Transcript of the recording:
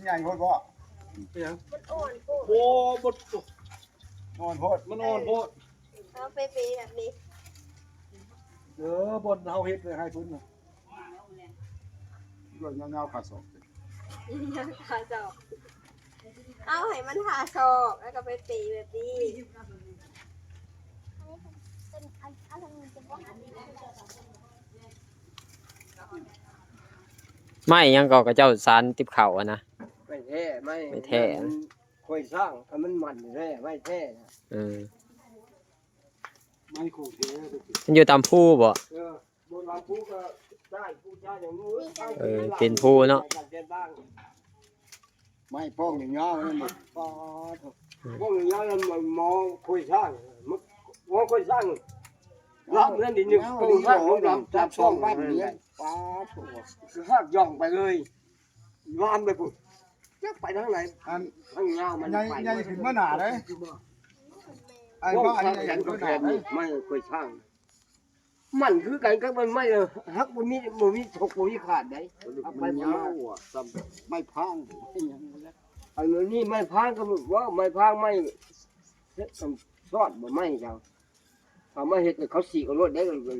ใหญ่โพดบ่ เป็นหยัง มันอ่อนโพด โอ้บ่ นอนโพด มันอ่อนโพด เอาไปเปแบบนี้ บ่เฮาเฮ็ดเลยให้เพิ่นน่ะ ด้วยเงาๆขาดศอก ยังขาศอกเอาให้มันขาศอกแล้วก็ไปเปแบบนี้ ไม่ยังก็กระเจ้าสารติบเข่าอะนะ ไม่แท้ไม่ ไม่แท้ ค่อยสร้างถ้ามันมันแท้ไม่แท้นะ ไม้ของแท้ มันอยู่ตามผู้บ่ โบราณผู้ก็ได้ผู้ชายอย่างนู้น เป็นผู้เนาะ ไม่ป้องอย่างเงานั่นดิ พวกนี้ยังมันมองค่อยสร้างมันมองค่อยสร้างรับนั่นดินึงตรงข้างของรับจับช่องบ้านนี้ ป้าถูก คือหักย่องไปเลยลามไปปุ๊บจะไปทางไหน อัน ทางเงามัน ใหญ่ ไป ใหญ่ขึ้นมาหนาเลยไอ้ พวก ว่าอัน ข้าง ใหญ่ แขน ขึ้น ก็ มาห แข นาน เลย ไม่ค่อยสร้างมันคือกันก็มันไม่ฮักบ่มีถกบ่มีขาดได้เอาไป มัน มา เงาอ่ะซ้ำไม่พังไม่ยังแล้ว อันนี้ไม่พางก็ว่าไม่พางไม่ซอดบ่ไม่จังเอามาเฮ็ดให้เขาสีกับรถได้กัน